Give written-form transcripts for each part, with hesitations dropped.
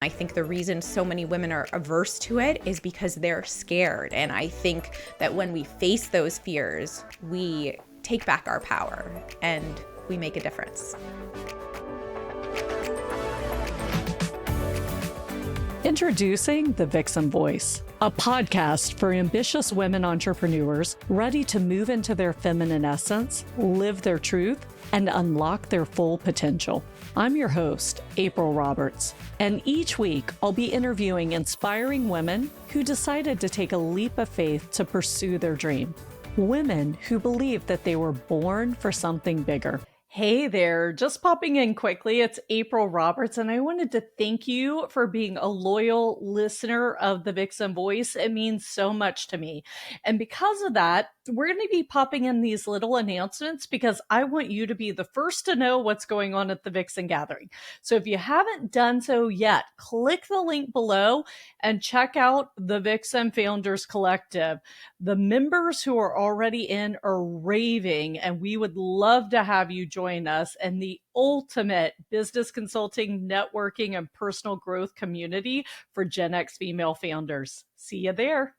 I think the reason so many women are averse to it is because they're scared. And I think that when we face those fears, we take back our power and we make a difference. Introducing The Vixen Voice, a podcast for ambitious women entrepreneurs ready to move into their feminine essence, live their truth, and unlock their full potential. I'm your host, April Roberts, and each week I'll be interviewing inspiring women who decided to take a leap of faith to pursue their dream. Women who believe that they were born for something bigger. Hey there, just popping in quickly. It's April Roberts, and I wanted to thank you for being a loyal listener of The Vixen Voice. It means so much to me. And because of that, we're going to be popping in these little announcements because I want you to be the first to know what's going on at the Vixen Gathering. So if you haven't done so yet, click the link below and check out the Vixen Founders Collective. The members who are already in are raving, and we would love to have you join us in the ultimate business consulting, networking, and personal growth community for Gen X female founders. See you there.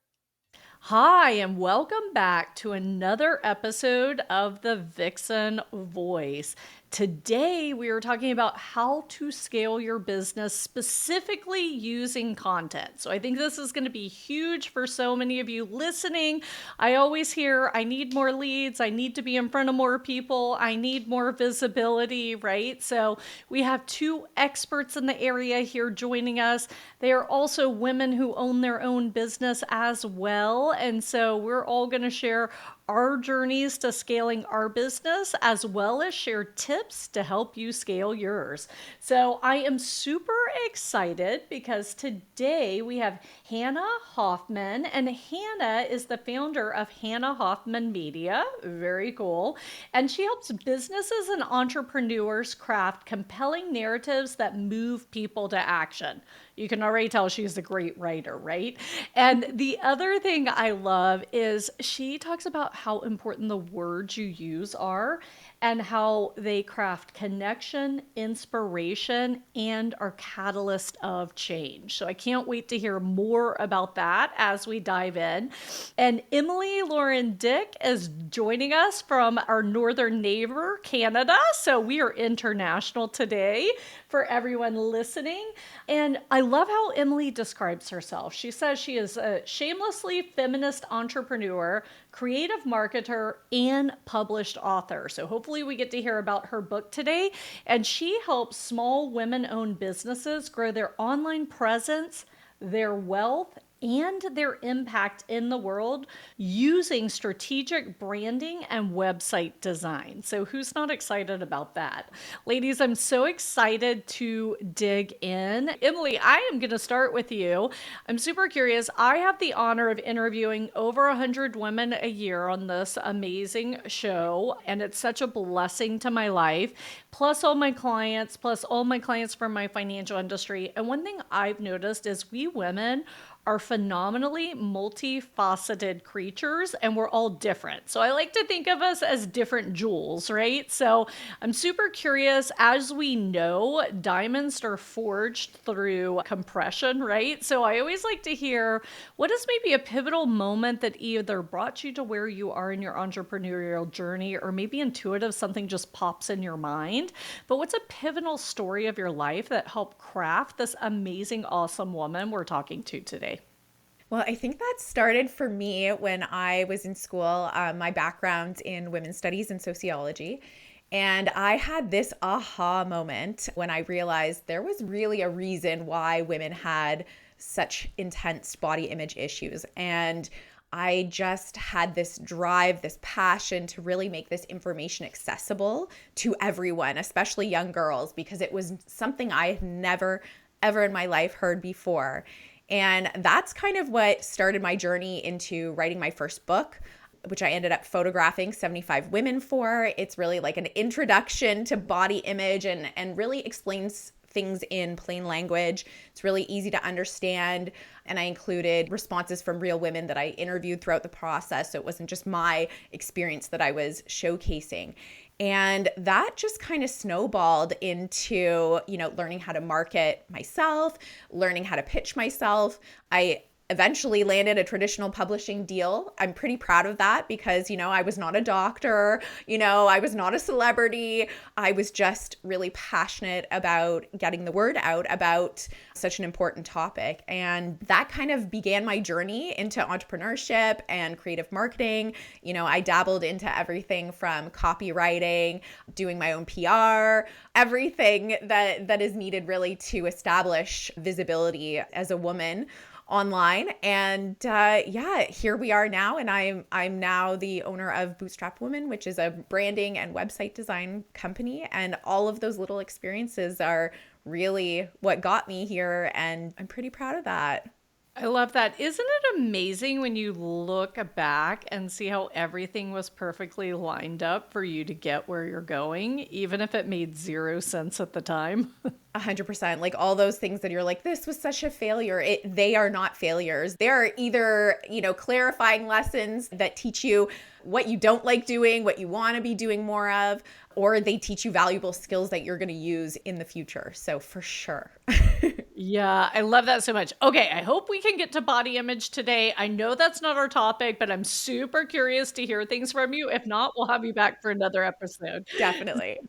Hi, and welcome back to another episode of the Vixen Voice. Today, we are talking about how to scale your business specifically using content. So I think this is going to be huge for so many of you listening. I always hear, I need more leads. I need to be in front of more people. I need more visibility, right? So we have two experts in the area here joining us. They are also women who own their own business as well. And so we're all going to share our journeys to scaling our business, as well as share tips to help you scale yours. So I am super excited because today we have Hannah Hoffman, and Hannah is the founder of Hannah Hoffman Media. Very cool. And she helps businesses and entrepreneurs craft compelling narratives that move people to action. You can already tell she's a great writer, right? And the other thing I love is she talks about how important the words you use are and how they craft connection, inspiration, and are catalyst of change. So I can't wait to hear more about that as we dive in. And Emily Lauren Dick is joining us from our northern neighbor, Canada. So we are international today for everyone listening. And I love how Emily describes herself. She says she is a shamelessly feminist entrepreneur, creative marketer, and published author. So hopefully we get to hear about her book today. And she helps small women-owned businesses grow their online presence, their wealth, and their impact in the world using strategic branding and website design. So who's not excited about that? Ladies, I'm so excited to dig in. Emily, I am going to start with you. I'm super curious. I have the honor of interviewing over 100 women a year on this amazing show, and it's such a blessing to my life, plus all my clients from my financial industry. And one thing I've noticed is we women are phenomenally multifaceted creatures, and we're all different. So I like to think of us as different jewels, right? So I'm super curious. As we know, diamonds are forged through compression, right? So I always like to hear, what is maybe a pivotal moment that either brought you to where you are in your entrepreneurial journey, or maybe intuitive, something just pops in your mind. But what's a pivotal story of your life that helped craft this amazing, awesome woman we're talking to today? Well, I think that started for me when I was in school. My background's in women's studies and sociology. And I had this aha moment when I realized there was really a reason why women had such intense body image issues. And I just had this drive, this passion to really make this information accessible to everyone, especially young girls, because it was something I had never, ever in my life heard before. And that's kind of what started my journey into writing my first book, which I ended up photographing 75 women for. It's really like an introduction to body image and really explains things in plain language. It's really easy to understand. And I included responses from real women that I interviewed throughout the process. So it wasn't just my experience that I was showcasing. And that just kind of snowballed into, learning how to market myself, learning how to pitch myself. I eventually landed a traditional publishing deal. I'm pretty proud of that because, I was not a doctor, I was not a celebrity. I was just really passionate about getting the word out about such an important topic. And that kind of began my journey into entrepreneurship and creative marketing. I dabbled into everything from copywriting, doing my own PR, everything that is needed really to establish visibility as a woman online. And yeah, here we are now. And I'm now the owner of Bootstrapped Woman, which is a branding and website design company. And all of those little experiences are really what got me here. And I'm pretty proud of that. I love that. Isn't it amazing when you look back and see how everything was perfectly lined up for you to get where you're going, even if it made zero sense at the time? 100%. Like all those things that you're like, this was such a failure. They are not failures. They are either, clarifying lessons that teach you what you don't like doing, what you want to be doing more of, or they teach you valuable skills that you're going to use in the future. So for sure. Yeah, I love that so much. Okay, I hope we can get to body image today. I know that's not our topic, but I'm super curious to hear things from you. If not, we'll have you back for another episode. Definitely.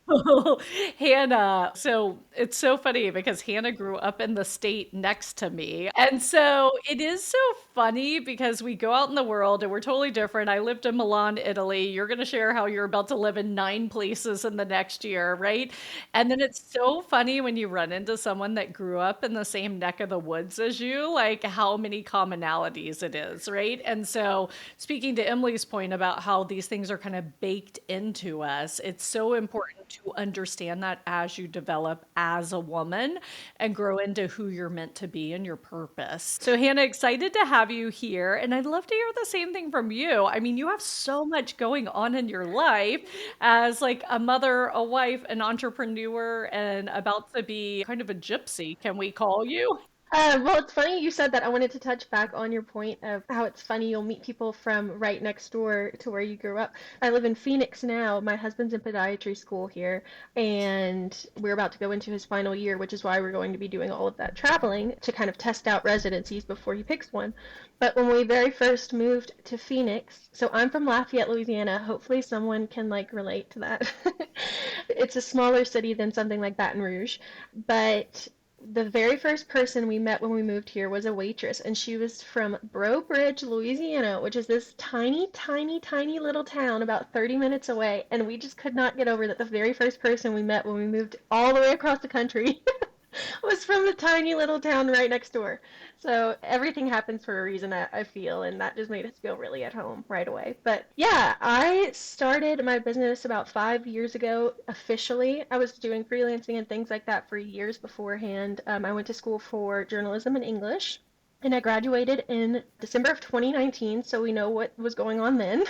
Hannah, so it's so funny because Hannah grew up in the state next to me. And so it is so funny because we go out in the world and we're totally different. I lived in Milan, Italy. You're going to share how you're about to live in 9 places in the next year, right? And then it's so funny when you run into someone that grew up in the same neck of the woods as you, like how many commonalities it is, right? And so, speaking to Emily's point about how these things are kind of baked into us, it's so important to understand that as you develop as a woman and grow into who you're meant to be and your purpose. So, Hannah, excited to have you here. And I'd love to hear the same thing from you. I mean, you have so much going on in your life as like a mother, a wife, an entrepreneur, and about to be kind of a gypsy, can we call you? Well, it's funny you said that. I wanted to touch back on your point of how it's funny you'll meet people from right next door to where you grew up. I live in Phoenix now. My husband's in podiatry school here, and we're about to go into his final year, which is why we're going to be doing all of that traveling to kind of test out residencies before he picks one. But when we very first moved to Phoenix, so I'm from Lafayette, Louisiana. Hopefully someone can like relate to that. It's a smaller city than something like Baton Rouge, but the very first person we met when we moved here was a waitress, and she was from Breaux Bridge, Louisiana, which is this tiny, tiny, tiny little town about 30 minutes away. And we just could not get over that the very first person we met when we moved all the way across the country was from the tiny little town right next door. So everything happens for a reason, I feel, and that just made us feel really at home right away. But yeah, I started my business about 5 years ago officially. I was doing freelancing and things like that for years beforehand. I went to school for journalism and English. And I graduated in December of 2019, so we know what was going on then.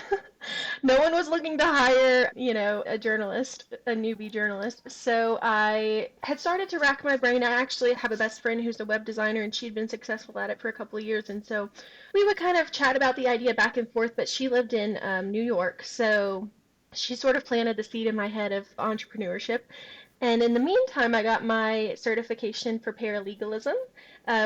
No one was looking to hire, a journalist, a newbie journalist. So I had started to rack my brain. I actually have a best friend who's a web designer, and she'd been successful at it for a couple of years. And so we would kind of chat about the idea back and forth, but she lived in New York. So she sort of planted the seed in my head of entrepreneurship. And in the meantime, I got my certification for paralegalism,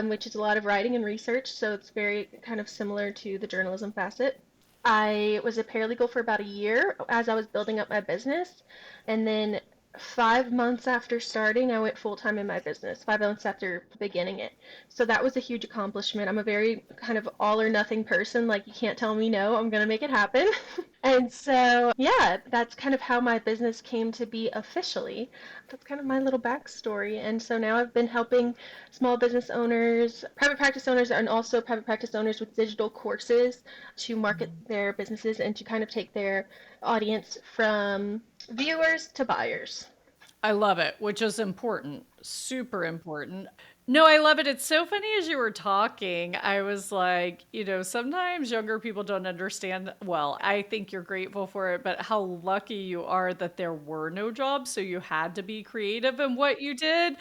which is a lot of writing and research. So it's very kind of similar to the journalism facet. I was a paralegal for about a year as I was building up my business. And then 5 months after starting, I went full time in my business, 5 months after beginning it. So that was a huge accomplishment. I'm a very kind of all or nothing person. Like, you can't tell me no, I'm going to make it happen. And so, yeah, that's kind of how my business came to be officially. That's kind of my little backstory. And so now I've been helping small business owners, private practice owners, and also private practice owners with digital courses to market their businesses and to kind of take their audience from viewers to buyers. I love it, which is important, super important. No, I love it. It's so funny as you were talking. I was like, sometimes younger people don't understand. Well, I think you're grateful for it, but how lucky you are that there were no jobs. So you had to be creative in what you did.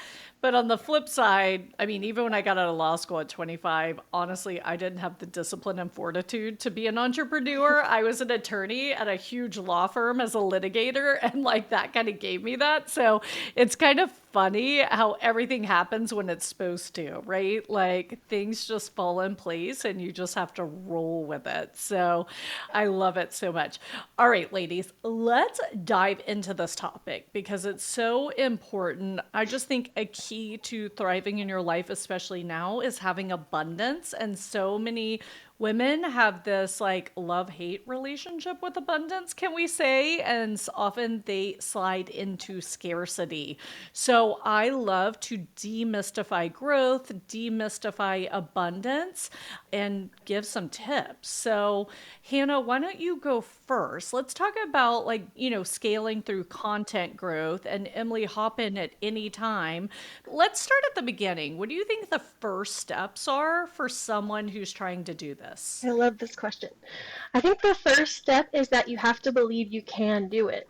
But on the flip side, I mean, even when I got out of law school at 25, honestly, I didn't have the discipline and fortitude to be an entrepreneur. I was an attorney at a huge law firm as a litigator, and like that kind of gave me that. So it's kind of funny how everything happens when it's supposed to, right? Like things just fall in place and you just have to roll with it. So I love it so much. All right, ladies, let's dive into this topic because it's so important. I just think a key to thriving in your life, especially now, is having abundance. And so many women have this like love-hate relationship with abundance, can we say? And often they slide into scarcity. So I love to demystify growth, demystify abundance, and give some tips. So Hannah, why don't you go first? Let's talk about like, scaling through content growth, and Emily, hop in at any time. Let's start at the beginning. What do you think the first steps are for someone who's trying to do this? I love this question. I think the first step is that you have to believe you can do it.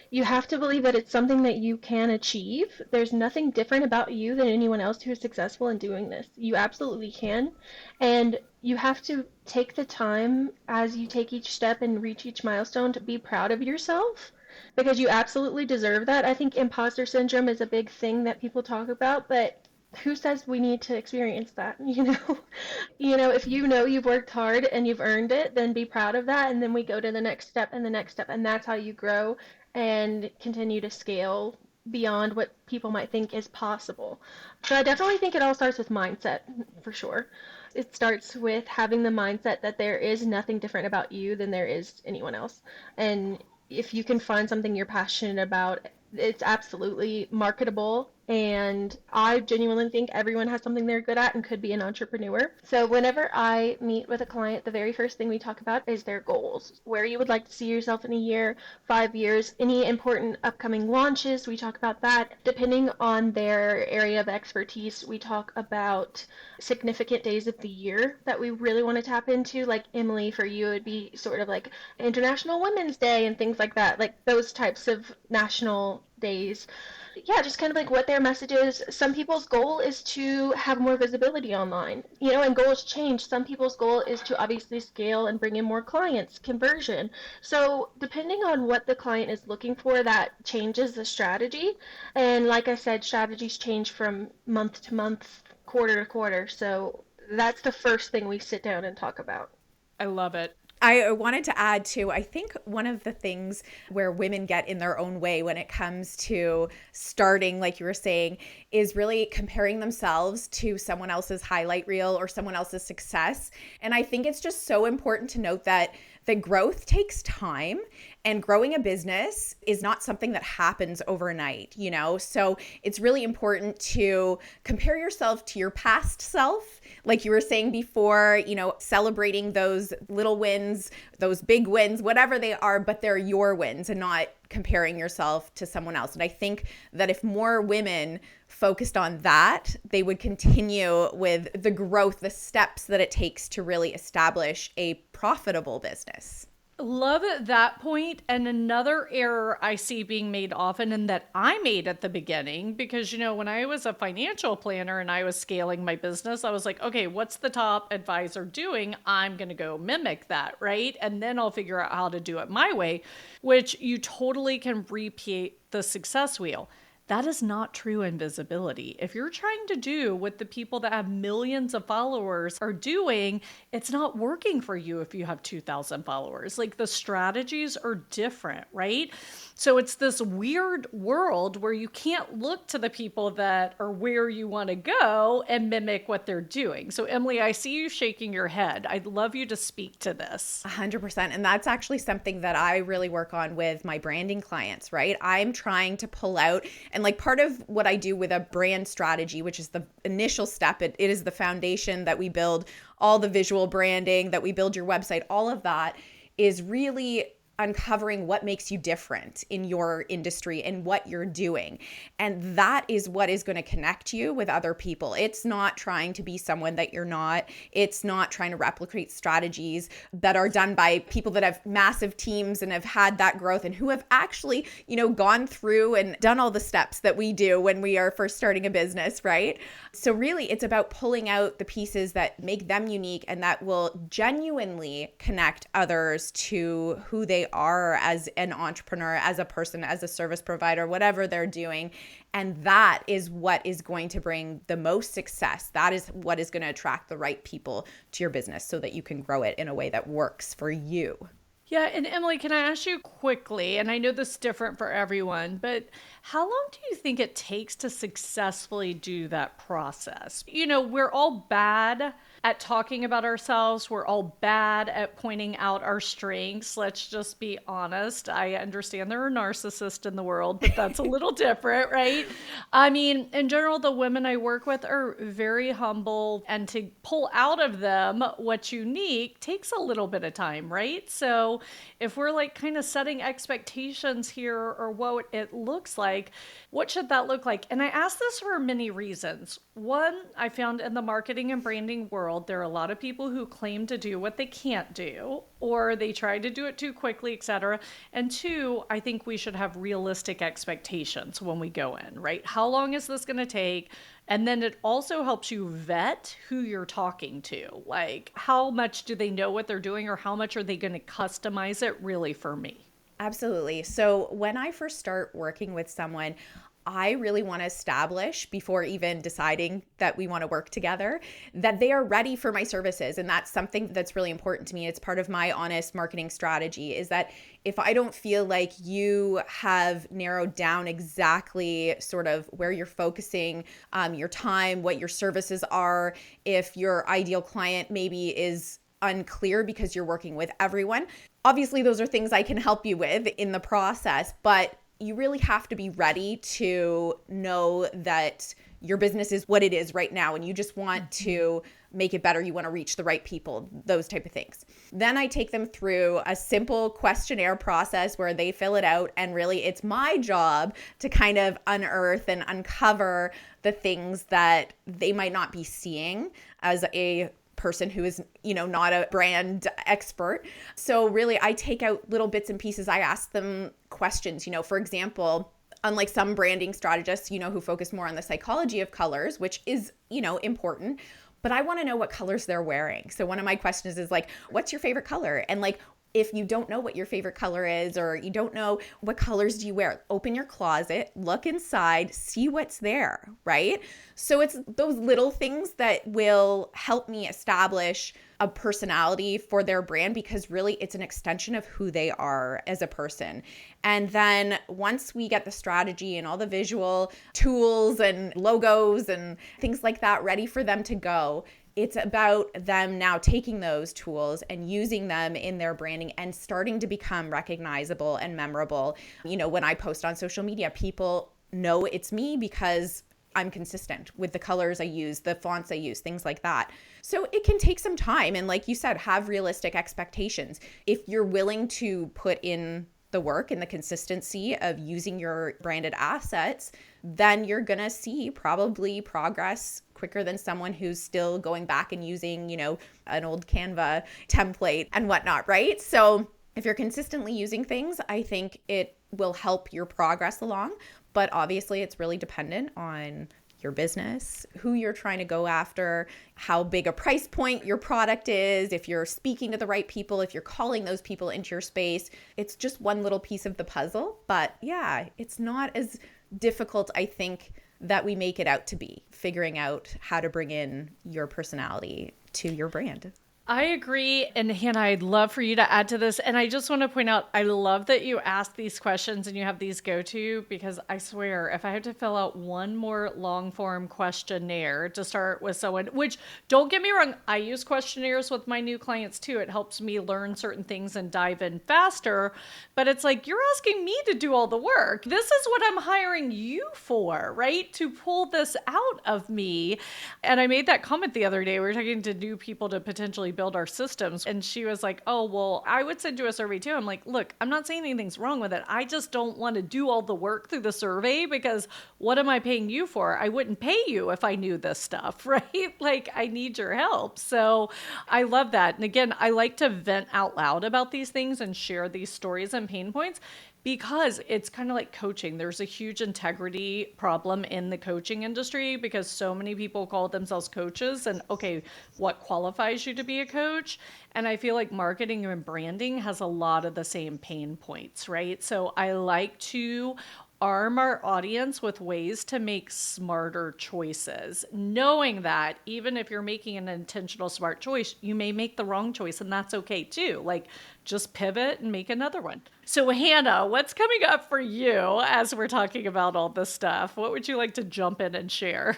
You have to believe that it's something that you can achieve. There's nothing different about you than anyone else who is successful in doing this. You absolutely can. And you have to take the time as you take each step and reach each milestone to be proud of yourself because you absolutely deserve that. I think imposter syndrome is a big thing that people talk about, but who says we need to experience that, if you know you've worked hard and you've earned it, then be proud of that, and then we go to the next step and the next step, and that's how you grow and continue to scale beyond what people might think is possible. So I definitely think it all starts with mindset, for sure. It starts with having the mindset that there is nothing different about you than there is anyone else. And if you can find something you're passionate about, it's absolutely marketable. And I genuinely think everyone has something they're good at and could be an entrepreneur. So whenever I meet with a client, the very first thing we talk about is their goals, where you would like to see yourself in a year, 5 years, any important upcoming launches. We talk about that. Depending on their area of expertise, we talk about significant days of the year that we really want to tap into. Like Emily, for you, it would be sort of like International Women's Day and things like that, like those types of national days. Yeah, just kind of like what their message is. Some people's goal is to have more visibility online, and goals change. Some people's goal is to obviously scale and bring in more clients, conversion. So depending on what the client is looking for, that changes the strategy. And like I said, strategies change from month to month, quarter to quarter. So that's the first thing we sit down and talk about. I love it. I wanted to add too, I think one of the things where women get in their own way when it comes to starting, like you were saying, is really comparing themselves to someone else's highlight reel or someone else's success. And I think it's just so important to note that the growth takes time, and growing a business is not something that happens overnight, So it's really important to compare yourself to your past self. Like you were saying before, celebrating those little wins, those big wins, whatever they are, but they're your wins and not comparing yourself to someone else. And I think that if more women focused on that, they would continue with the growth, the steps that it takes to really establish a profitable business. Love that point. And another error I see being made often, and that I made at the beginning, because, when I was a financial planner and I was scaling my business, I was like, okay, what's the top advisor doing? I'm going to go mimic that, right? And then I'll figure out how to do it my way, which you totally can repeat the success wheel. That is not true in visibility. If you're trying to do what the people that have millions of followers are doing, it's not working for you if you have 2,000 followers. Like the strategies are different, right? So it's this weird world where you can't look to the people that are where you want to go and mimic what they're doing. So Emily, I see you shaking your head. I'd love you to speak to this. 100%. And that's actually something that I really work on with my branding clients, right? I'm trying to pull out, and like part of what I do with a brand strategy, which is the initial step, it is the foundation that we build all the visual branding, that we build your website, all of that is really uncovering what makes you different in your industry and what you're doing. And that is what is going to connect you with other people. It's not trying to be someone that you're not. It's not trying to replicate strategies that are done by people that have massive teams and have had that growth and who have actually, gone through and done all the steps that we do when we are first starting a business, right? So really, it's about pulling out the pieces that make them unique and that will genuinely connect others to who they are as an entrepreneur, as a person, as a service provider, whatever they're doing. And that is what is going to bring the most success. That is what is going to attract the right people to your business so that you can grow it in a way that works for you. Yeah, and Emily, can I ask you quickly, and I know this is different for everyone, but how long do you think it takes to successfully do that process? We're all bad at talking about ourselves. We're all bad at pointing out our strengths. Let's just be honest. I understand there are narcissists in the world, but that's a little different, right? I mean, in general, the women I work with are very humble, and to pull out of them what's unique takes a little bit of time, right? So if we're like kind of setting expectations here or what it looks like, what should that look like? And I ask this for many reasons. One, I found in the marketing and branding world, there are a lot of people who claim to do what they can't do, or they try to do it too quickly, etc. And two, I think we should have realistic expectations when we go in, right? How long is this going to take? And then it also helps you vet who you're talking to. Like, how much do they know what they're doing, or how much are they going to customize it really for me? Absolutely. So when I first start working with someone, I really want to establish before even deciding that we want to work together, that they are ready for my services. And that's something that's really important to me. It's part of my honest marketing strategy, is that if I don't feel like you have narrowed down exactly sort of where you're focusing your time, what your services are, if your ideal client maybe is unclear because you're working with everyone, obviously those are things I can help you with in the process, but you really have to be ready to know that your business is what it is right now and you just want to make it better. You want to reach the right people, those type of things. Then I take them through a simple questionnaire process where they fill it out, and really it's my job to kind of unearth and uncover the things that they might not be seeing as a person who is, not a brand expert. So really I take out little bits and pieces. I ask them questions, for example, unlike some branding strategists, who focus more on the psychology of colors, which is, important, but I want to know what colors they're wearing. So one of my questions is like, what's your favorite color? And like, if you don't know what your favorite color is, or you don't know what colors do you wear, open your closet, look inside, see what's there, right? So it's those little things that will help me establish a personality for their brand, because really it's an extension of who they are as a person. And then once we get the strategy and all the visual tools and logos and things like that ready for them to go, it's about them now taking those tools and using them in their branding and starting to become recognizable and memorable. When I post on social media, people know it's me because I'm consistent with the colors I use, the fonts I use, things like that. So it can take some time. And like you said, have realistic expectations. If you're willing to put in the work and the consistency of using your branded assets, then you're going to see probably progress quicker than someone who's still going back and using, an old Canva template and whatnot, right? So if you're consistently using things, I think it will help your progress along. But obviously, it's really dependent on your business, who you're trying to go after, how big a price point your product is, if you're speaking to the right people, if you're calling those people into your space. It's just one little piece of the puzzle. But yeah, it's not as difficult, I think, that we make it out to be, figuring out how to bring in your personality to your brand. I agree. And Hannah, I'd love for you to add to this. And I just want to point out, I love that you ask these questions and you have these go-to, because I swear, if I have to fill out one more long form questionnaire to start with someone, which don't get me wrong, I use questionnaires with my new clients too. It helps me learn certain things and dive in faster. But it's like, you're asking me to do all the work. This is what I'm hiring you for, right? To pull this out of me. And I made that comment the other day. We were talking to new people to potentially build our systems. And she was like, oh, well, I would send you a survey too. I'm like, look, I'm not saying anything's wrong with it. I just don't want to do all the work through the survey because what am I paying you for? I wouldn't pay you if I knew this stuff, right? Like, I need your help. So I love that. And again, I like to vent out loud about these things and share these stories and pain points because it's kind of like coaching. There's a huge integrity problem in the coaching industry because so many people call themselves coaches. And okay, what qualifies you to be a coach? And I feel like marketing and branding has a lot of the same pain points, right? So I like to arm our audience with ways to make smarter choices, knowing that even if you're making an intentional smart choice, you may make the wrong choice, and that's okay too. Like, just pivot and make another one. So, Hannah, what's coming up for you as we're talking about all this stuff? What would you like to jump in and share?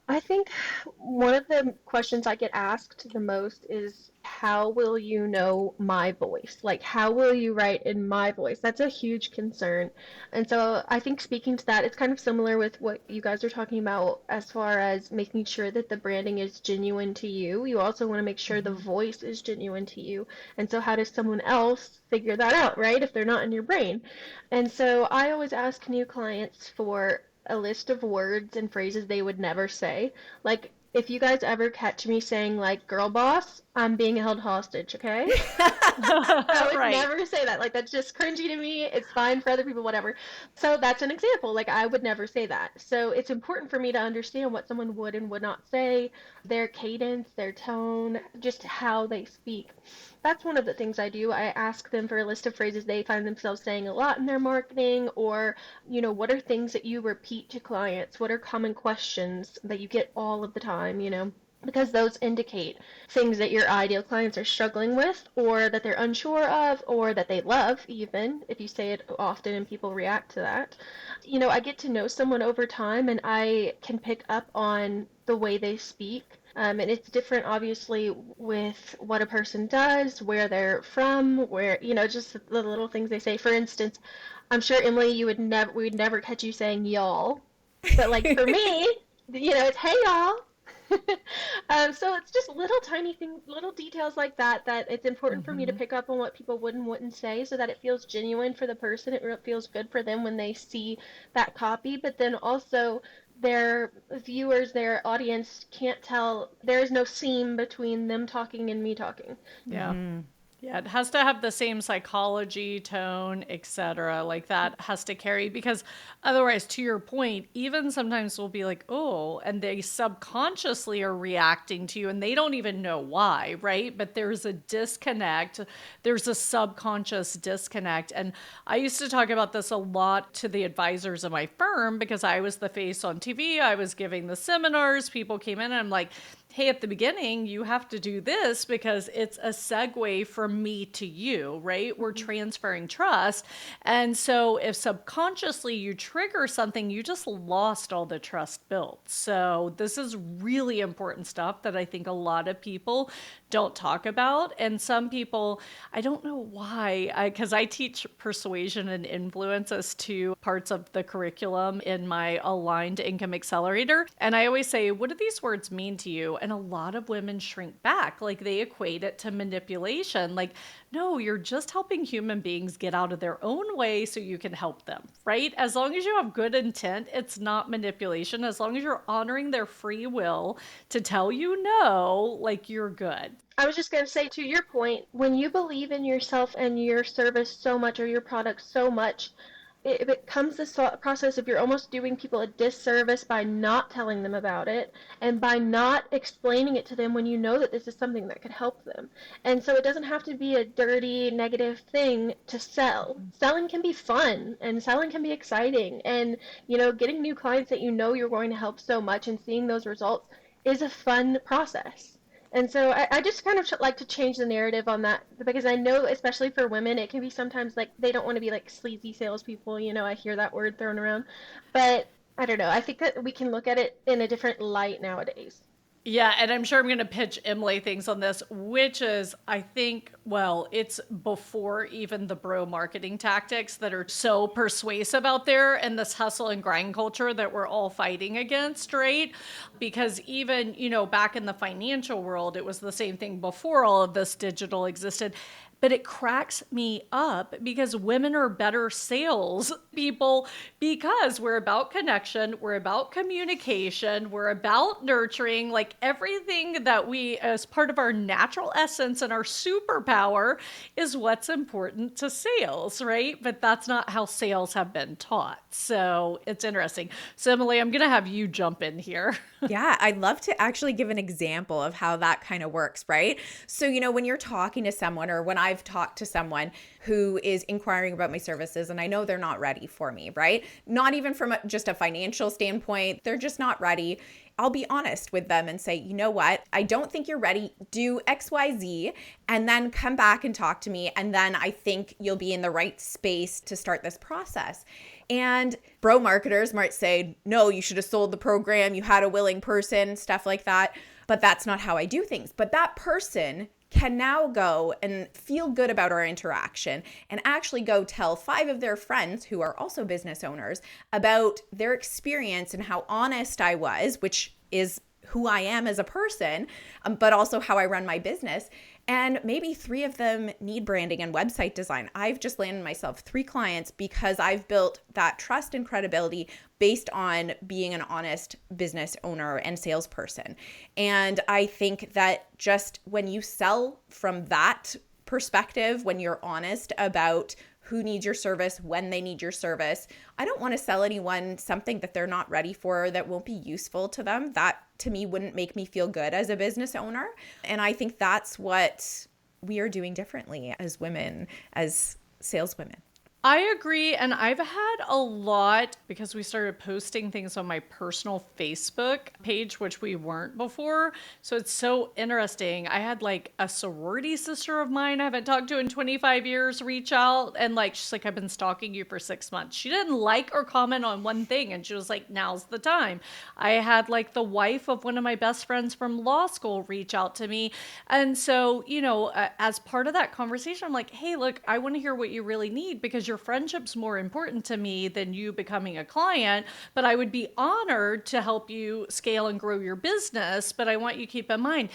I think one of the questions I get asked the most is how will you know my voice? Like, how will you write in my voice? That's a huge concern. And so I think speaking to that, it's kind of similar with what you guys are talking about as far as making sure that the branding is genuine to you. You also want to make sure the voice is genuine to you. And so, how does someone else figure that out, right? If they're not in your brain. And so, I always ask new clients for a list of words and phrases they would never say. Like, if you guys ever catch me saying, like, girl boss, I'm being held hostage, okay? I would Right. never say that. Like, that's just cringy to me. It's fine for other people, whatever. So that's an example. Like, I would never say that. So it's important for me to understand what someone would and would not say, their cadence, their tone, just how they speak. That's one of the things I do. I ask them for a list of phrases they find themselves saying a lot in their marketing, or, what are things that you repeat to clients? What are common questions that you get all of the time? Because those indicate things that your ideal clients are struggling with, or that they're unsure of, or that they love, even if you say it often and people react to that. I get to know someone over time and I can pick up on the way they speak. And it's different, obviously, with what a person does, where they're from, just the little things they say. For instance, I'm sure Emily, we would never catch you saying y'all, but like for me, it's hey y'all. So it's just little tiny things, little details like that, that it's important for me to pick up on what people would and wouldn't say so that it feels genuine for the person. It feels good for them when they see that copy, but then also their viewers, their audience can't tell, there is no seam between them talking and me talking. Yeah. Yeah, it has to have the same psychology, tone, etc. Like that has to carry because otherwise, to your point, even sometimes we'll be like, oh, and they subconsciously are reacting to you and they don't even know why, right? But there's a disconnect. There's a subconscious disconnect. And I used to talk about this a lot to the advisors of my firm because I was the face on TV. I was giving the seminars. People came in and I'm like, hey, at the beginning, you have to do this because it's a segue from me to you, right? We're transferring trust. And so if subconsciously you trigger something, you just lost all the trust built. So this is really important stuff that I think a lot of people don't talk about. And some people, I don't know why, because I teach persuasion and influence as two parts of the curriculum in my aligned income accelerator. And I always say, what do these words mean to you? And a lot of women shrink back. Like they equate it to manipulation. Like, no, you're just helping human beings get out of their own way so you can help them, right? As long as you have good intent, it's not manipulation. As long as you're honoring their free will to tell you no, like you're good. I was just going to say, to your point, when you believe in yourself and your service so much or your product so much, it becomes this process of you're almost doing people a disservice by not telling them about it and by not explaining it to them when you know that this is something that could help them. And so it doesn't have to be a dirty, negative thing to sell. Selling can be fun and selling can be exciting. And, getting new clients that you know you're going to help so much and seeing those results is a fun process. And so I just kind of like to change the narrative on that because I know, especially for women, it can be sometimes like they don't want to be like sleazy salespeople. I hear that word thrown around. But I don't know. I think that we can look at it in a different light nowadays. Yeah, and I'm sure I'm going to pitch Emily things on this, which is, I think, well, it's before even the bro marketing tactics that are so persuasive out there and this hustle and grind culture that we're all fighting against, right? Because even, back in the financial world, it was the same thing before all of this digital existed. But it cracks me up because women are better sales people because we're about connection, we're about communication, we're about nurturing, like everything that we, as part of our natural essence and our superpower, is what's important to sales, right? But that's not how sales have been taught. So it's interesting. So, Emily, I'm going to have you jump in here. Yeah, I'd love to actually give an example of how that kind of works, right? So, when you're talking to someone or when I've talked to someone who is inquiring about my services and I know they're not ready for me, right? Not even from just a financial standpoint, they're just not ready. I'll be honest with them and say, you know what? I don't think you're ready. Do XYZ and then come back and talk to me. And then I think you'll be in the right space to start this process. And bro marketers might say, no, you should have sold the program. You had a willing person, stuff like that. But that's not how I do things. But that person can now go and feel good about our interaction and actually go tell 5 of their friends who are also business owners about their experience and how honest I was, which is who I am as a person, but also how I run my business. And maybe 3 of them need branding and website design. I've just landed myself 3 clients because I've built that trust and credibility based on being an honest business owner and salesperson. And I think that just when you sell from that perspective, when you're honest about who needs your service, when they need your service. I don't want to sell anyone something that they're not ready for, that won't be useful to them. That to me wouldn't make me feel good as a business owner. And I think that's what we are doing differently as women, as saleswomen. I agree. And I've had a lot because we started posting things on my personal Facebook page, which we weren't before. So it's so interesting. I had like a sorority sister of mine I haven't talked to in 25 years reach out. And like, she's like, I've been stalking you for 6 months. She didn't like or comment on one thing. And she was like, now's the time. I had like the wife of one of my best friends from law school reach out to me. And so, as part of that conversation, I'm like, hey, look, I want to hear what you really need because your friendship's more important to me than you becoming a client, but I would be honored to help you scale and grow your business, but I want you to keep in mind.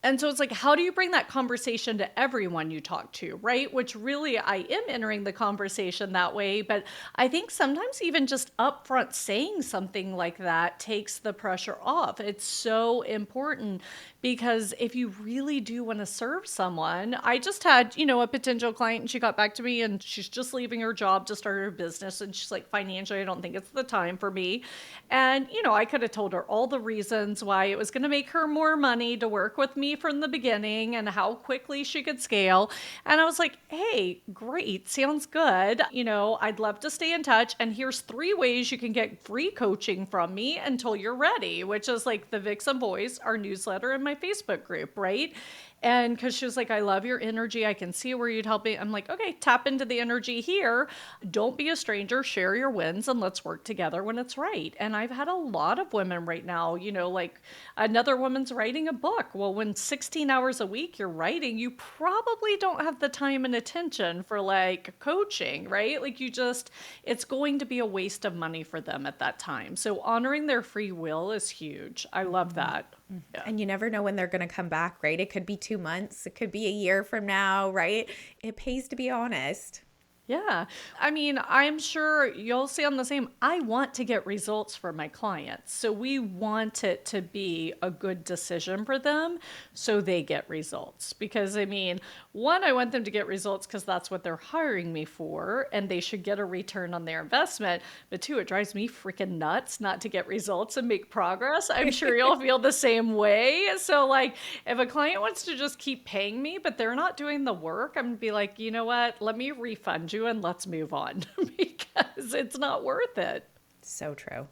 And so it's like, how do you bring that conversation to everyone you talk to, right? Which really, I am entering the conversation that way. But I think sometimes even just upfront saying something like that takes the pressure off. It's so important because if you really do want to serve someone, I just had, a potential client and she got back to me and she's just leaving her job to start her business. And she's like, financially, I don't think it's the time for me. And, I could have told her all the reasons why it was going to make her more money to work with me from the beginning and how quickly she could scale. And I was like, hey, great. Sounds good. I'd love to stay in touch. And here's 3 ways you can get free coaching from me until you're ready, which is like the Vixen Voice, our newsletter, and my Facebook group, right? And because she was like, I love your energy. I can see where you'd help me. I'm like, okay, tap into the energy here. Don't be a stranger. Share your wins and let's work together when it's right. And I've had a lot of women right now, like another woman's writing a book. Well, when 16 hours a week you're writing, you probably don't have the time and attention for like coaching, right? Like it's going to be a waste of money for them at that time. So honoring their free will is huge. I love that. Yeah. And you never know when they're going to come back, right? It could be 2 months. It could be a year from now, right? It pays to be honest. Yeah. I mean, I'm sure you'll see on the same. I want to get results for my clients. So we want it to be a good decision for them so they get results. Because I mean, 1, I want them to get results because that's what they're hiring me for and they should get a return on their investment. But 2, it drives me freaking nuts not to get results and make progress. I'm sure you'll feel the same way. So like if a client wants to just keep paying me, but they're not doing the work, I'm gonna be like, you know what? Let me refund you and let's move on because it's not worth it. So true.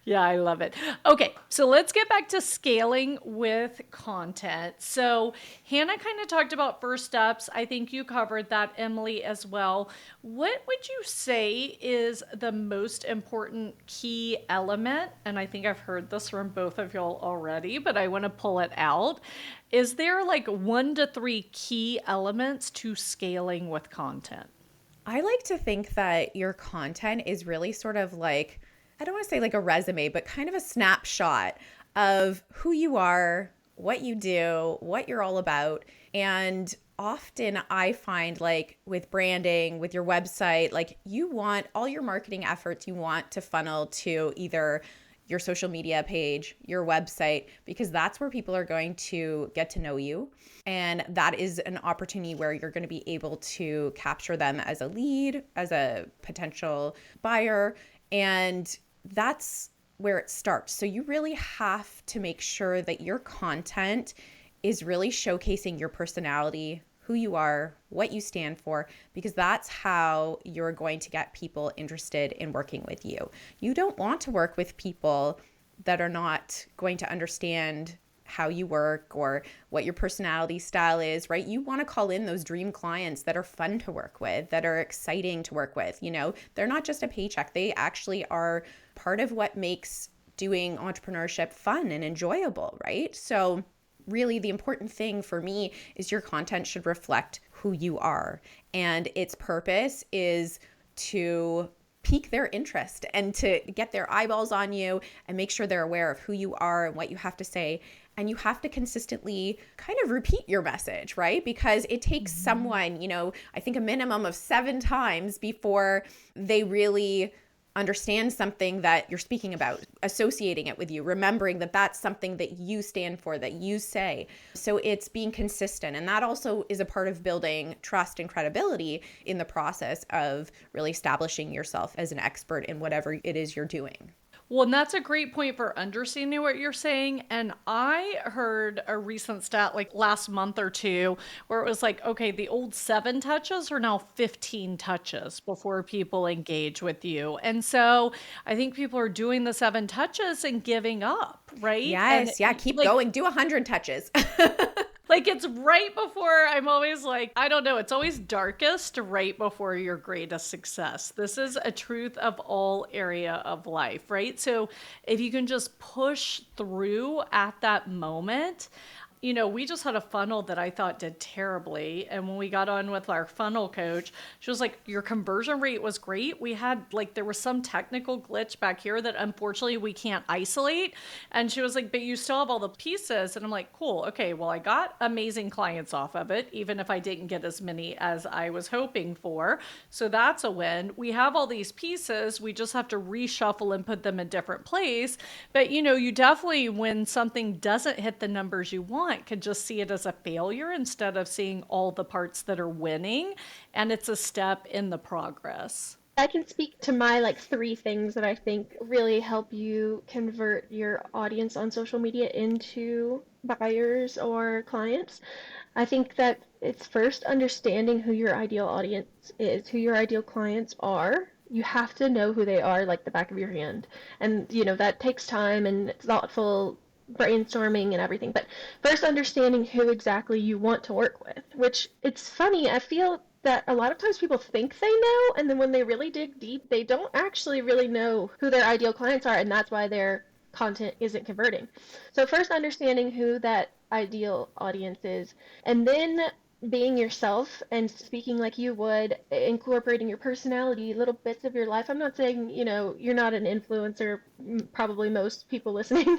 Yeah, I love it. Okay, so let's get back to scaling with content. So, Hannah kind of talked about first steps. I think you covered that, Emily, as well. What would you say is the most important key element? And I think I've heard this from both of y'all already, but I want to pull it out. Is there like 1 to 3 key elements to scaling with content? I like to think that your content is really sort of like, I don't want to say like a resume, but kind of a snapshot of who you are, what you do, what you're all about. And often I find like with branding, with your website, like you want all your marketing efforts, you want to funnel to either your social media page, your website, because that's where people are going to get to know you. And that is an opportunity where you're going to be able to capture them as a lead, as a potential buyer. And that's where it starts. So you really have to make sure that your content is really showcasing your personality, who you are, what you stand for, because that's how you're going to get people interested in working with you. You don't want to work with people that are not going to understand how you work or what your personality style is, right? You want to call in those dream clients that are fun to work with, that are exciting to work with. You know, they're not just a paycheck. They actually are part of what makes doing entrepreneurship fun and enjoyable, right? So really the important thing for me is your content should reflect who you are, and its purpose is to pique their interest and to get their eyeballs on you and make sure they're aware of who you are and what you have to say. And you have to consistently kind of repeat your message, right? Because it takes someone, you know, I think a minimum of 7 times before they really understand something that you're speaking about, associating it with you, remembering that that's something that you stand for, that you say. So it's being consistent. And that also is a part of building trust and credibility in the process of really establishing yourself as an expert in whatever it is you're doing. Well, and that's a great point for understanding what you're saying. And I heard a recent stat like last month or two where it was like, okay, the old 7 touches are now 15 touches before people engage with you. And so I think people are doing the 7 touches and giving up, right? And Yes. Yeah. Keep like, going. Do 100 touches. like it's right before I'm always like, I don't know, it's always darkest right before your greatest success. This is a truth of all area of life, right? So if you can just push through at that moment, you know, we just had a funnel that I thought did terribly. And when we got on with our funnel coach, she was like, your conversion rate was great. We had like, there was some technical glitch back here that unfortunately we can't isolate. And she was like, but you still have all the pieces. And I'm like, cool. Okay. Well, I got amazing clients off of it, even if I didn't get as many as I was hoping for. So that's a win. We have all these pieces. We just have to reshuffle and put them in different place. But you know, you definitely, when something doesn't hit the numbers you want, could just see it as a failure instead of seeing all the parts that are winning. And it's a step in the progress. I can speak to my like 3 things that I think really help you convert your audience on social media into buyers or clients. I think that it's first understanding who your ideal audience is, who your ideal clients are. You have to know who they are like the back of your hand. And, you know, that takes time and thoughtful brainstorming and everything. But first understanding who exactly you want to work with, which it's funny, I feel that a lot of times people think they know, and then when they really dig deep, they don't actually really know who their ideal clients are, and that's why their content isn't converting. So first understanding who that ideal audience is, and then being yourself and speaking like you would, incorporating your personality, little bits of your life. I'm not saying, you know, you're not an influencer, probably most people listening.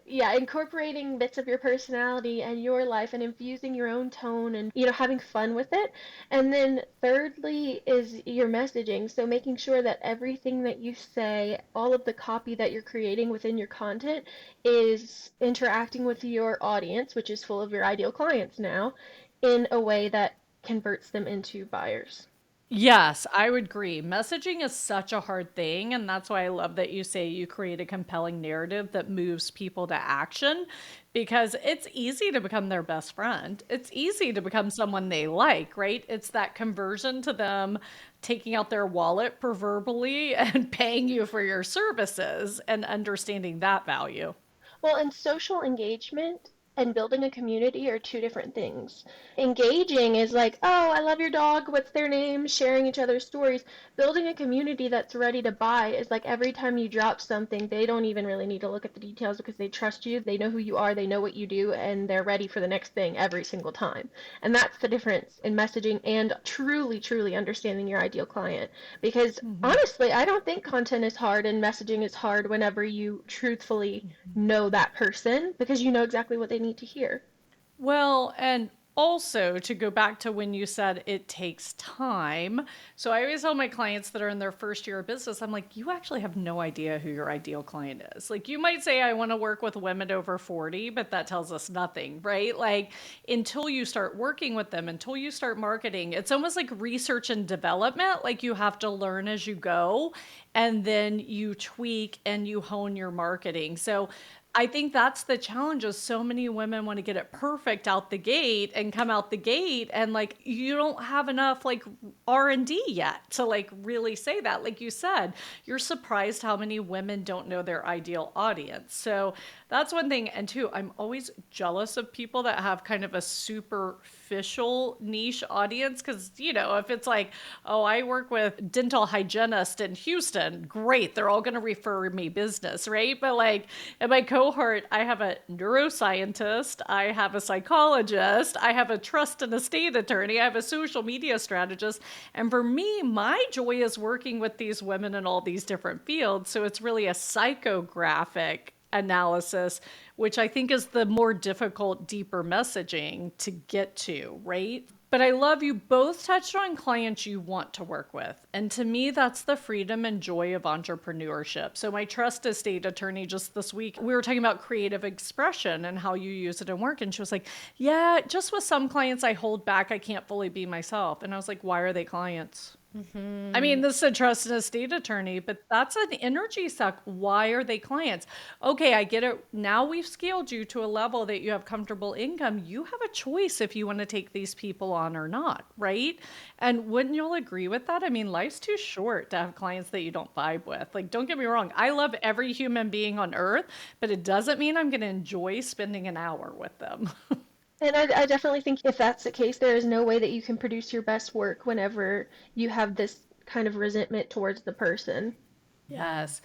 Yeah, incorporating bits of your personality and your life and infusing your own tone and, you know, having fun with it. And then thirdly is your messaging. So making sure that everything that you say, all of the copy that you're creating within your content is interacting with your audience, which is full of your ideal clients now, in a way that converts them into buyers. Yes, I would agree. Messaging is such a hard thing. And that's why I love that you say you create a compelling narrative that moves people to action because it's easy to become their best friend. It's easy to become someone they like, right? It's that conversion to them taking out their wallet proverbially and paying you for your services and understanding that value. Well, and social engagement and building a community are two different things. Engaging is like, oh, I love your dog. What's their name? Sharing each other's stories. Building a community that's ready to buy is like every time you drop something, they don't even really need to look at the details because they trust you. They know who you are. They know what you do, and they're ready for the next thing every single time. And that's the difference in messaging and truly, truly understanding your ideal client. Because Mhm. honestly, I don't think content is hard and messaging is hard whenever you truthfully know that person because you know exactly what they need to hear. Well, and also to go back to when you said it takes time. So I always tell my clients that are in their first year of business, I'm like, you actually have no idea who your ideal client is. Like, you might say, I want to work with women over 40, but that tells us nothing, right? Like, until you start working with them, until you start marketing, it's almost like research and development. Like, you have to learn as you go, and then you tweak and you hone your marketing. So I think that's the challenge is so many women want to get it perfect out the gate and come out the gate and like you don't have enough like R&D yet to like really say that. Like you said, you're surprised how many women don't know their ideal audience. So that's one thing. And two, I'm always jealous of people that have kind of a superficial niche audience because, you know, if it's like, oh, I work with dental hygienist in Houston, great, they're all going to refer me business, right? But like in my cohort, I have a neuroscientist, I have a psychologist, I have a trust and estate attorney, I have a social media strategist. And for me, my joy is working with these women in all these different fields. So it's really a psychographic analysis, which I think is the more difficult, deeper messaging to get to, right? But I love you both touched on clients you want to work with. And to me, that's the freedom and joy of entrepreneurship. So, my trust estate attorney just this week, we were talking about creative expression and how you use it in work. And she was like, yeah, just with some clients, I hold back. I can't fully be myself. And I was like, why are they clients? I mean, this is a trust and estate attorney, but that's an energy suck. Why are they clients? Okay, I get it. Now we've scaled you to a level that you have comfortable income. You have a choice if you want to take these people on or not, right? And wouldn't you all agree with that? I mean, life's too short to have clients that you don't vibe with. Like, don't get me wrong. I love every human being on earth, but it doesn't mean I'm going to enjoy spending an hour with them. And I definitely think if that's the case, there is no way that you can produce your best work whenever you have this kind of resentment towards the person. Yes.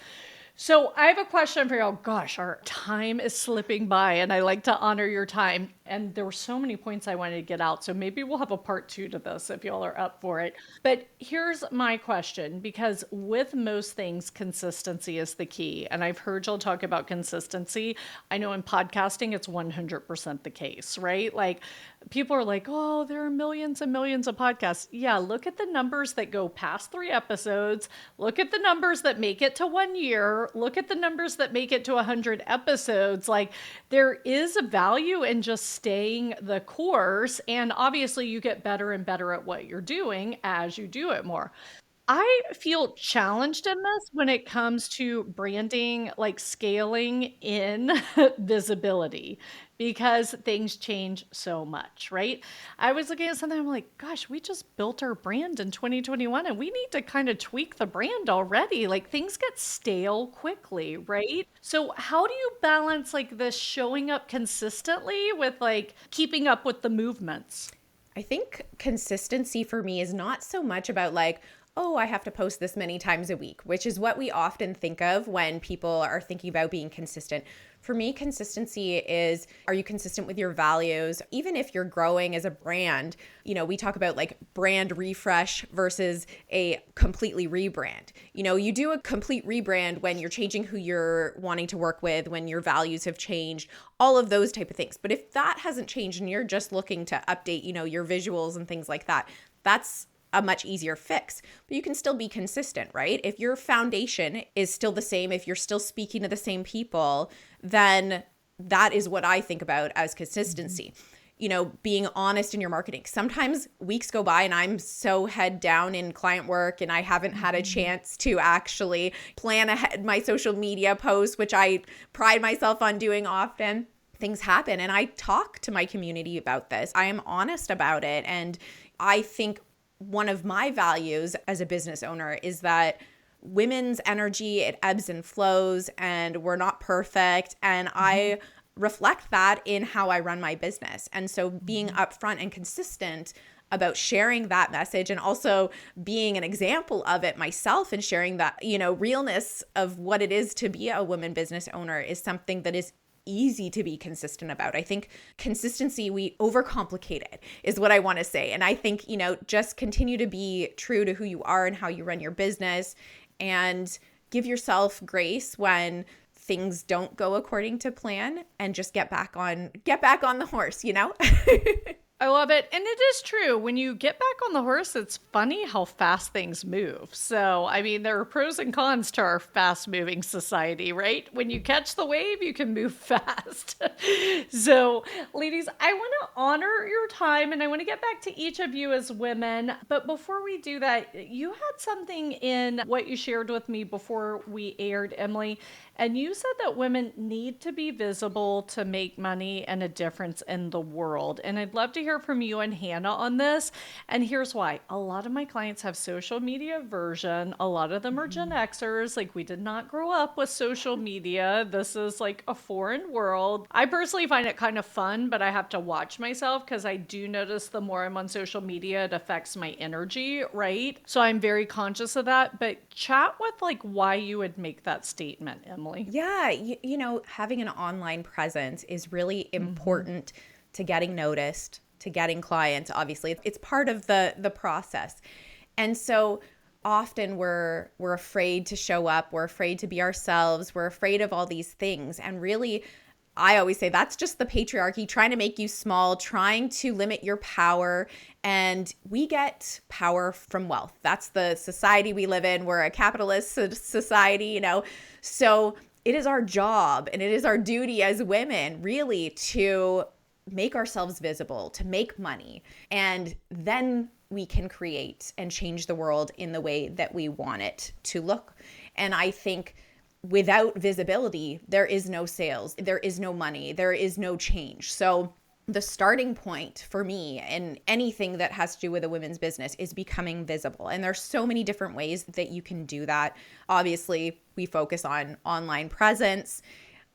So I have a question for you. Oh gosh, our time is slipping by and I like to honor your time. And there were so many points I wanted to get out. So maybe we'll have a part two to this if y'all are up for it. But here's my question because with most things, consistency is the key. And I've heard y'all talk about consistency. I know in podcasting, it's 100% the case, right? Like people are like, oh, there are millions and millions of podcasts. Yeah, look at the numbers that go past 3 episodes. Look at the numbers that make it to 1 year. Look at the numbers that make it to 100 episodes. Like there is a value in just staying the course. And obviously, you get better and better at what you're doing as you do it more. I feel challenged in this when it comes to branding, like scaling in visibility, because things change so much, right? I was looking at something, I'm like, gosh, we just built our brand in 2021 and we need to kind of tweak the brand already. Like things get stale quickly, right? So, how do you balance like this showing up consistently with like keeping up with the movements? I think consistency for me is not so much about like, oh, I have to post this many times a week, which is what we often think of when people are thinking about being consistent. For me, consistency is, are you consistent with your values? Even if you're growing as a brand, you know, we talk about like brand refresh versus a completely rebrand. You know, you do a complete rebrand when you're changing who you're wanting to work with, when your values have changed, all of those type of things. But if that hasn't changed and you're just looking to update, you know, your visuals and things like that, that's a much easier fix, but you can still be consistent, right? If your foundation is still the same, if you're still speaking to the same people, then that is what I think about as consistency. being honest in your marketing. Sometimes weeks go by and I'm so head down in client work and I haven't had a chance to actually plan ahead my social media posts, which I pride myself on doing often. Things happen and I talk to my community about this. I am honest about it. And I think one of my values as a business owner is that women's energy, it ebbs and flows and we're not perfect. And I reflect that in how I run my business. And so being upfront and consistent about sharing that message and also being an example of it myself and sharing that, realness of what it is to be a woman business owner is something that is easy to be consistent about. I think consistency, we overcomplicate it is what I want to say. And I think, just continue to be true to who you are and how you run your business and give yourself grace when things don't go according to plan and just get back on the horse, I love it. And it is true. When you get back on the horse, it's funny how fast things move. So, I mean, there are pros and cons to our fast moving society, right? When you catch the wave, you can move fast. So, ladies, I want to honor your time and I want to get back to each of you as women. But before we do that, you had something in what you shared with me before we aired, Emily. And you said that women need to be visible to make money and a difference in the world. And I'd love to hear from you and Hannah on this. And here's why. A lot of my clients have social media aversion. A lot of them are Gen Xers. Like, we did not grow up with social media. This is like a foreign world. I personally find it kind of fun, but I have to watch myself because I do notice the more I'm on social media, it affects my energy, right? So I'm very conscious of that. But chat with like why you would make that statement, Emily. Yeah, having an online presence is really important to getting noticed, to getting clients. Obviously, it's part of the process. And so often we're afraid to show up, we're afraid to be ourselves, we're afraid of all these things. And really, I always say that's just the patriarchy trying to make you small, trying to limit your power. And we get power from wealth. That's the society we live in. We're a capitalist society, So it is our job and it is our duty as women really to make ourselves visible, to make money. And then we can create and change the world in the way that we want it to look. And I think without visibility, there is no sales, there is no money, there is no change. So the starting point for me in anything that has to do with a women's business is becoming visible. And there's so many different ways that you can do that. Obviously, we focus on online presence.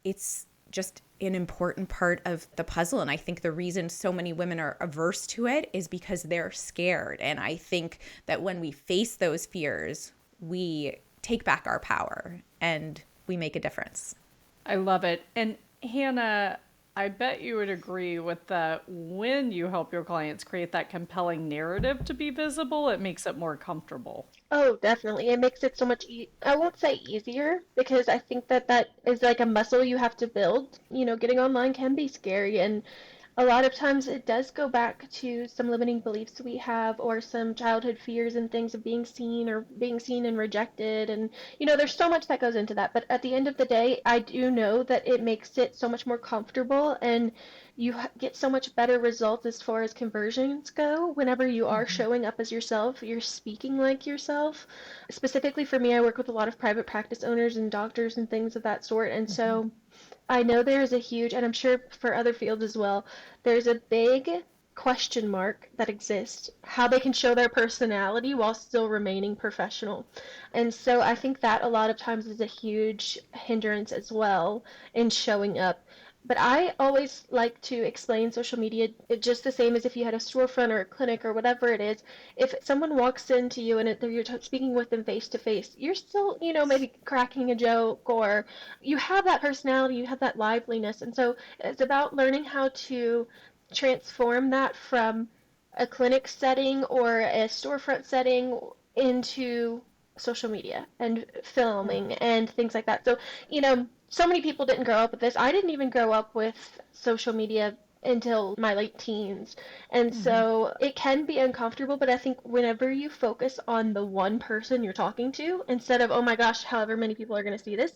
It's just an important part of the puzzle. And I think the reason so many women are averse to it is because they're scared. And I think that when we face those fears, we take back our power and we make a difference. I love it. And Hannah, I bet you would agree with that. When you help your clients create that compelling narrative to be visible, it makes it more comfortable. Oh, definitely. It makes it so much, I won't say easier, because I think that that is like a muscle you have to build. Getting online can be scary, and a lot of times it does go back to some limiting beliefs we have or some childhood fears and things of being seen and rejected. And, there's so much that goes into that. But at the end of the day, I do know that it makes it so much more comfortable and you get so much better results as far as conversions go. Whenever you are showing up as yourself, you're speaking like yourself. Specifically for me, I work with a lot of private practice owners and doctors and things of that sort. And so I know there's a huge, and I'm sure for other fields as well, there's a big question mark that exists, how they can show their personality while still remaining professional. And so I think that a lot of times is a huge hindrance as well in showing up. But I always like to explain social media just the same as if you had a storefront or a clinic or whatever it is. If someone walks into you and you're speaking with them face to face, you're still, maybe cracking a joke or you have that personality, you have that liveliness. And so it's about learning how to transform that from a clinic setting or a storefront setting into social media and filming and things like that. So, so many people didn't grow up with this. I didn't even grow up with social media until my late teens. And so it can be uncomfortable, but I think whenever you focus on the one person you're talking to, instead of, oh my gosh, however many people are going to see this,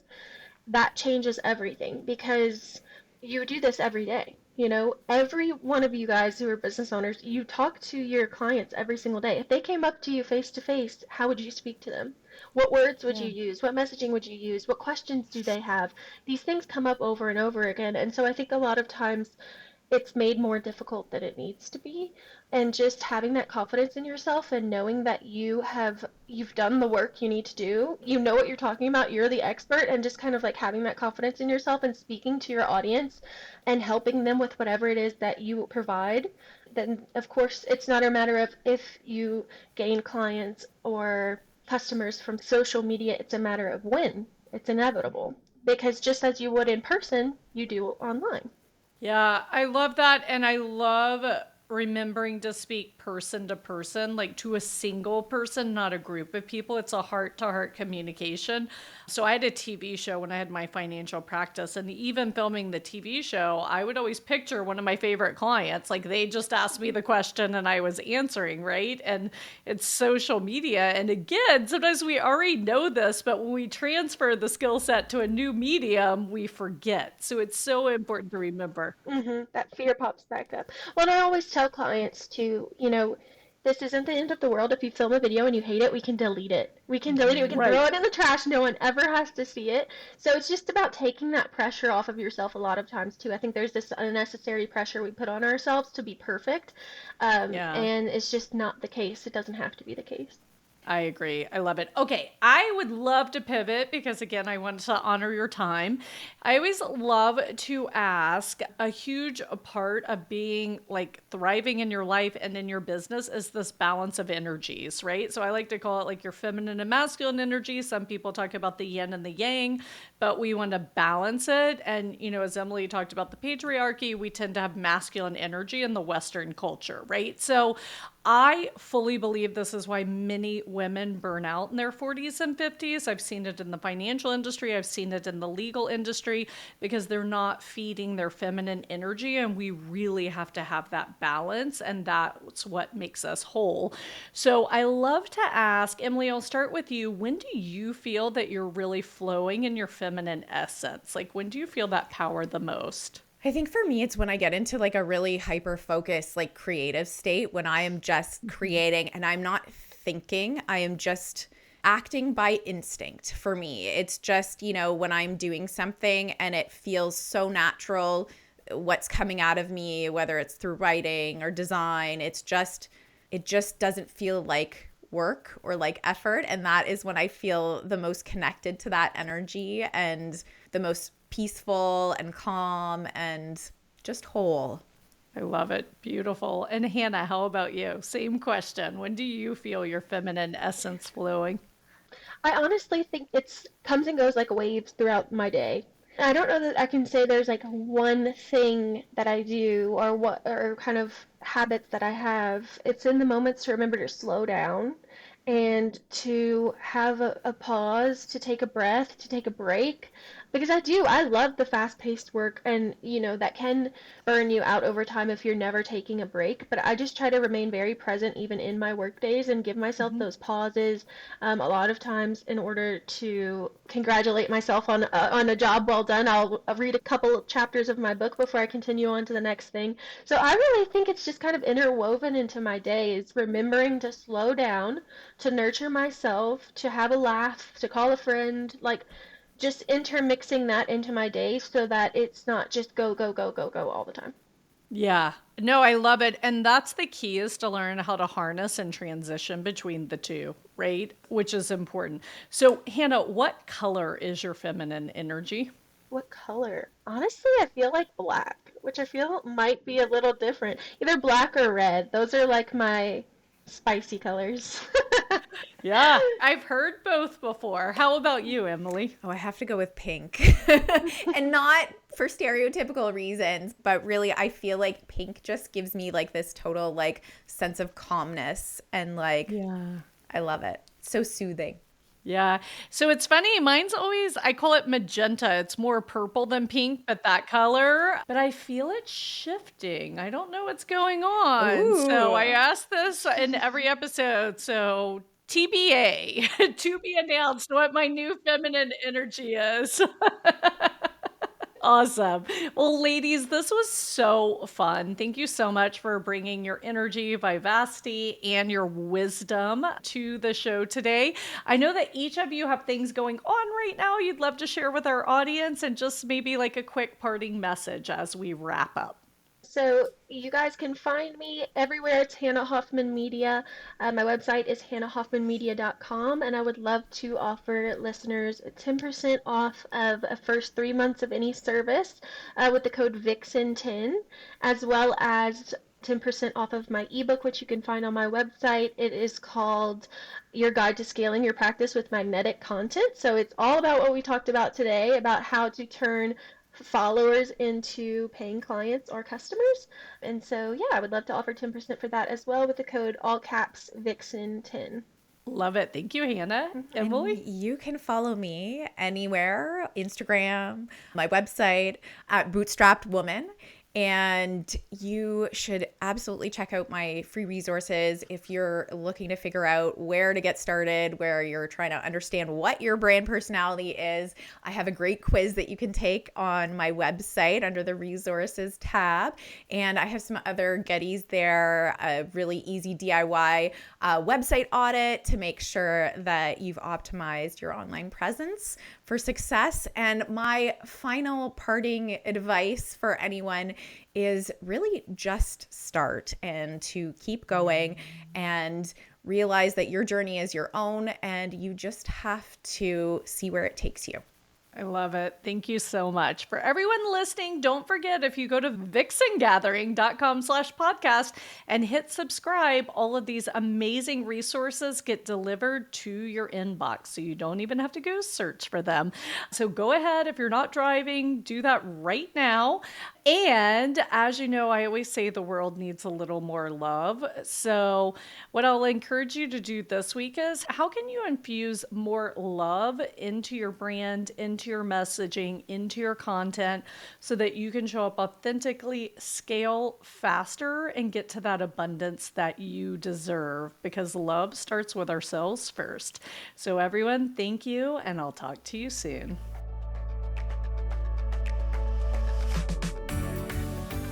that changes everything because you do this every day. Every one of you guys who are business owners, you talk to your clients every single day. If they came up to you face to face, how would you speak to them? What words would you Yeah. use? What messaging would you use? What questions do they have? These things come up over and over again. And so I think a lot of times it's made more difficult than it needs to be. And just having that confidence in yourself and knowing that you've done the work you need to do, you know what you're talking about, you're the expert, and just kind of like having that confidence in yourself and speaking to your audience and helping them with whatever it is that you provide, then of course it's not a matter of if you gain clients or customers from social media, it's a matter of when. It's inevitable. Because just as you would in person, you do online. Yeah, I love that. And I love remembering to speak person to person, like to a single person, not a group of people. It's a heart to heart communication. So I had a TV show when I had my financial practice, and even filming the TV show, I would always picture one of my favorite clients. Like they just asked me the question and I was answering, right? And it's social media. And again, sometimes we already know this, but when we transfer the skill set to a new medium, we forget. So it's so important to remember. That fear pops back up. Well, and I always tell clients to, this isn't the end of the world. If you film a video and you hate it, we can delete it. We can delete it. We can throw Right. it in the trash. No one ever has to see it. So it's just about taking that pressure off of yourself a lot of times, too. I think there's this unnecessary pressure we put on ourselves to be perfect. Yeah. And it's just not the case. It doesn't have to be the case. I agree. I love it. Okay, I would love to pivot because, again, I want to honor your time. I always love to ask a huge part of being like thriving in your life and in your business is this balance of energies, right? So I like to call it like your feminine and masculine energy. Some people talk about the yin and the yang, but we want to balance it. And, as Emily talked about the patriarchy, we tend to have masculine energy in the Western culture, right? So I fully believe this is why many women burn out in their 40s and 50s. I've seen it in the financial industry, I've seen it in the legal industry because they're not feeding their feminine energy. And we really have to have that balance. And that's what makes us whole. So I love to ask, Emily, I'll start with you. When do you feel that you're really flowing in your feminine essence? Like, when do you feel that power the most? I think for me, it's when I get into like a really hyper focused, like creative state when I am just creating and I'm not thinking, I am just acting by instinct for me. It's just, when I'm doing something and it feels so natural, what's coming out of me, whether it's through writing or design, it just doesn't feel like work or like effort. And that is when I feel the most connected to that energy and the most peaceful and calm and just whole. I love it. Beautiful. And Hannah, how about you? Same question. When do you feel your feminine essence flowing? I honestly think it's comes and goes like waves throughout my day. I don't know that I can say there's like one thing that I do or what or kind of habits that I have. It's in the moments to remember to slow down and to have a pause, to take a breath, to take a break. Because I love the fast-paced work and that can burn you out over time if you're never taking a break. But I just try to remain very present even in my work days and give myself Mhm. those pauses a lot of times in order to congratulate myself on a job well done. I'll read a couple of chapters of my book before I continue on to the next thing. So I really think it's just kind of interwoven into my days, remembering to slow down, to nurture myself, to have a laugh, to call a friend, like just intermixing that into my day so that it's not just go, go, go, go, go all the time. Yeah. No, I love it. And that's the key is to learn how to harness and transition between the two, right? Which is important. So, Hannah, what color is your feminine energy? What color? Honestly, I feel like black, which I feel might be a little different. Either black or red. Those are like my spicy colors. Yeah, I've heard both before. How about you, Emily? Oh, I have to go with pink. And not for stereotypical reasons, but really I feel like pink just gives me like this total like sense of calmness and like Yeah. I love it. So soothing. Yeah. So it's funny. Mine's always, I call it magenta. It's more purple than pink, but that color. But I feel it shifting. I don't know what's going on. So I Ooh. ask this in every episode. So TBA, to be announced what my new feminine energy is. Awesome. Well, ladies, this was so fun. Thank you so much for bringing your energy, vivacity, and your wisdom to the show today. I know that each of you have things going on right now you'd love to share with our audience, and just maybe like a quick parting message as we wrap up. So you guys can find me everywhere. It's Hannah Hoffman Media. My website is hannahhoffmanmedia.com, and I would love to offer listeners 10% off of a first 3 months of any service with the code VIXEN10, as well as 10% off of my ebook, which you can find on my website. It is called Your Guide to Scaling Your Practice with Magnetic Content. So it's all about what we talked about today, about how to turn followers into paying clients or customers. And so, yeah, I would love to offer 10% for that as well with the code all caps VIXEN10. Love it. Thank you, Hannah. And Emily? you can follow me anywhere, Instagram, my website at Bootstrapped Woman. And you should absolutely check out my free resources if you're looking to figure out where to get started, where you're trying to understand what your brand personality is. I have a great quiz that you can take on my website under the resources tab. And I have some other goodies there, a really easy DIY website audit to make sure that you've optimized your online presence for success. And my final parting advice for anyone is really just start and to keep going and realize that your journey is your own and you just have to see where it takes you. I love it. Thank you so much. For everyone listening, don't forget, if you go to vixengathering.com/podcast and hit subscribe, all of these amazing resources get delivered to your inbox, so you don't even have to go search for them. So go ahead, if you're not driving, do that right now. And as you know, I always say the world needs a little more love. So what I'll encourage you to do this week is, how can you infuse more love into your brand, into your messaging, into your content, so that you can show up authentically, scale faster, and get to that abundance that you deserve? Because love starts with ourselves first. So everyone, thank you, and I'll talk to you soon.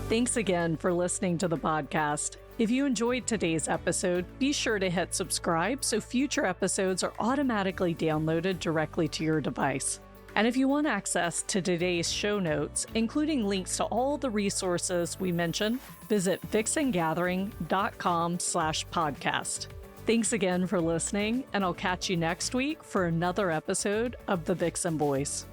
Thanks again for listening to the podcast. If you enjoyed today's episode, be sure to hit subscribe so future episodes are automatically downloaded directly to your device. And if you want access to today's show notes, including links to all the resources we mentioned, visit vixengathering.com/podcast. Thanks again for listening, and I'll catch you next week for another episode of The Vixen Voice.